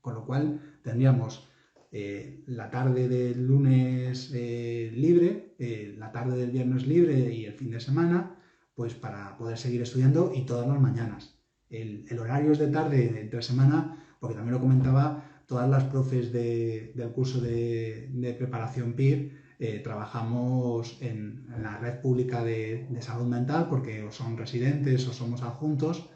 con lo cual tendríamos la tarde del lunes libre, la tarde del viernes libre y el fin de semana, pues para poder seguir estudiando, y todas las mañanas. El horario es de tarde entre semana, porque también lo comentaba, todas las profes del curso de preparación PIR trabajamos en la red pública de salud mental, porque o son residentes o somos adjuntos,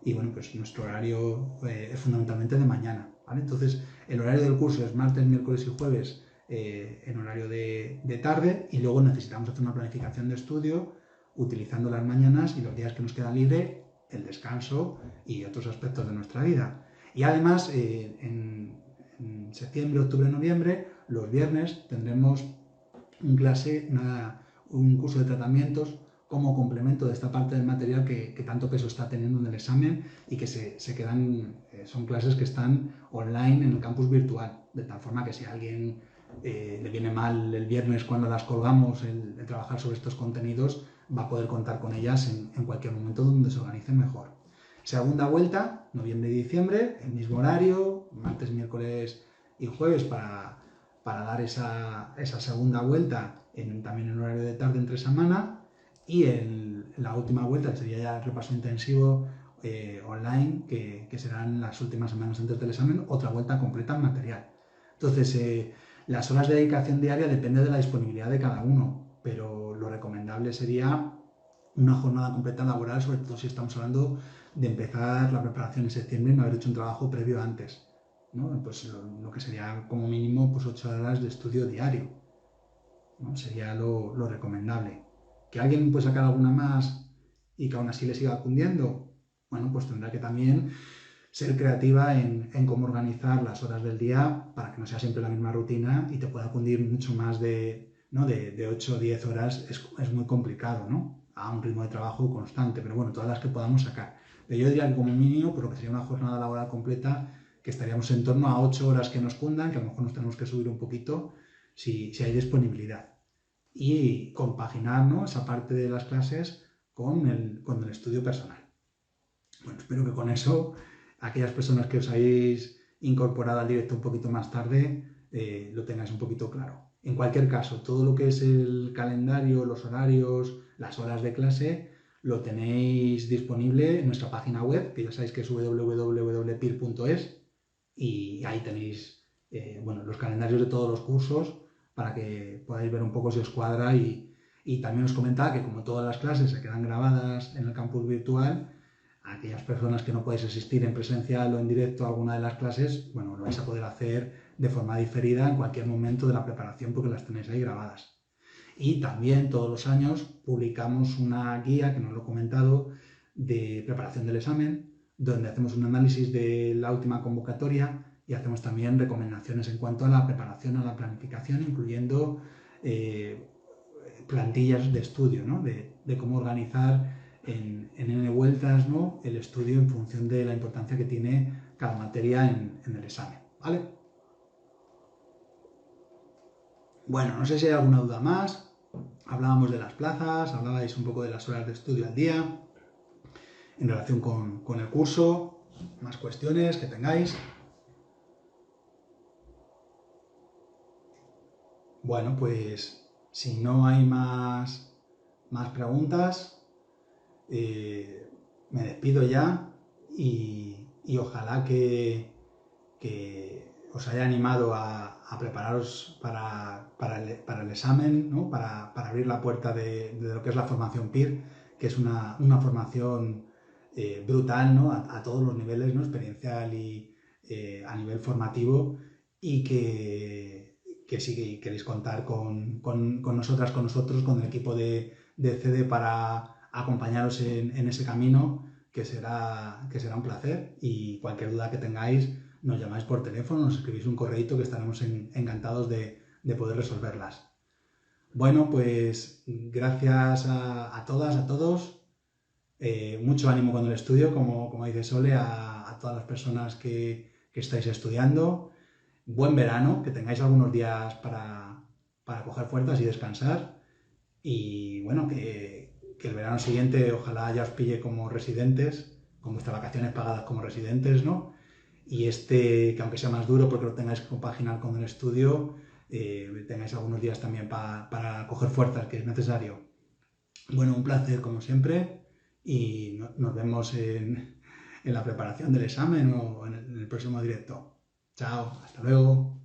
y bueno, pues nuestro horario es fundamentalmente de mañana, ¿vale? Entonces, el horario del curso es martes, miércoles y jueves en horario de tarde, y luego necesitamos hacer una planificación de estudio utilizando las mañanas y los días que nos quedan libre, el descanso y otros aspectos de nuestra vida. Y además, en septiembre, octubre, noviembre, los viernes tendremos una un curso de tratamientos como complemento de esta parte del material que tanto peso está teniendo en el examen y que se quedan, son clases que están online en el campus virtual, de tal forma que si a alguien le viene mal el viernes cuando las colgamos el trabajar sobre estos contenidos, va a poder contar con ellas en cualquier momento donde se organice mejor. Segunda vuelta, noviembre y diciembre, el mismo horario, martes, miércoles y jueves para dar esa segunda vuelta también en horario de tarde entre semana, y la última vuelta, que sería ya el repaso intensivo online, que serán las últimas semanas antes del examen, otra vuelta completa en material. Entonces, las horas de dedicación diaria depende de la disponibilidad de cada uno, pero lo recomendable sería una jornada completa laboral, sobre todo si estamos hablando de empezar la preparación en septiembre y no haber hecho un trabajo previo antes, ¿no? Pues lo que sería como mínimo pues 8 horas de estudio diario, ¿no? Sería lo recomendable. ¿Que alguien puede sacar alguna más y que aún así le siga cundiendo? Bueno, pues tendrá que también ser creativa en cómo organizar las horas del día para que no sea siempre la misma rutina y te pueda cundir mucho más ¿no? de 8 o 10 horas. Es muy complicado, ¿no? A un ritmo de trabajo constante, pero bueno, todas las que podamos sacar. Pero yo diría que como mínimo, por lo que sería una jornada laboral completa, que estaríamos en torno a 8 horas que nos cundan, que a lo mejor nos tenemos que subir un poquito si hay disponibilidad. Y compaginar, ¿no? esa parte de las clases con el estudio personal. Bueno, espero que con eso aquellas personas que os habéis incorporado al directo un poquito más tarde lo tengáis un poquito claro. En cualquier caso, todo lo que es el calendario, los horarios, las horas de clase, lo tenéis disponible en nuestra página web, que ya sabéis que es www.pir.es, y ahí tenéis los calendarios de todos los cursos para que podáis ver un poco si os cuadra, y también os comentaba que como todas las clases se quedan grabadas en el campus virtual, a aquellas personas que no podéis asistir en presencial o en directo a alguna de las clases, bueno, lo vais a poder hacer de forma diferida en cualquier momento de la preparación porque las tenéis ahí grabadas. Y también todos los años publicamos una guía, que no lo he comentado, de preparación del examen, donde hacemos un análisis de la última convocatoria y hacemos también recomendaciones en cuanto a la preparación, a la planificación, incluyendo plantillas de estudio, ¿no? de cómo organizar en N vueltas, ¿no? el estudio en función de la importancia que tiene cada materia en el examen, ¿vale? Bueno, no sé si hay alguna duda más. Hablábamos de las plazas, hablabais un poco de las horas de estudio al día en relación con el curso, más cuestiones que tengáis. Bueno, pues si no hay más preguntas, me despido ya y ojalá que os haya animado a prepararos para el examen, ¿no? para abrir la puerta de lo que es la formación PIR, que es una formación brutal, ¿no? a todos los niveles, ¿no? experiencial y a nivel formativo, y que si queréis contar con nosotras, con nosotros, con el equipo de CD para acompañaros en ese camino, que será un placer, y cualquier duda que tengáis nos llamáis por teléfono, nos escribís un correíto, que estaremos encantados de poder resolverlas. Bueno, pues gracias a todas, a todos, mucho ánimo con el estudio, como dice Sole, a todas las personas que estáis estudiando. Buen verano, que tengáis algunos días para coger fuerzas y descansar, y bueno, que el verano siguiente ojalá ya os pille como residentes, con vuestras vacaciones pagadas como residentes, ¿no? Y que aunque sea más duro porque lo tengáis que compaginar con el estudio, tengáis algunos días también para coger fuerzas, que es necesario. Bueno, un placer como siempre, y nos vemos en la preparación del examen o en el próximo directo. Chao, hasta luego.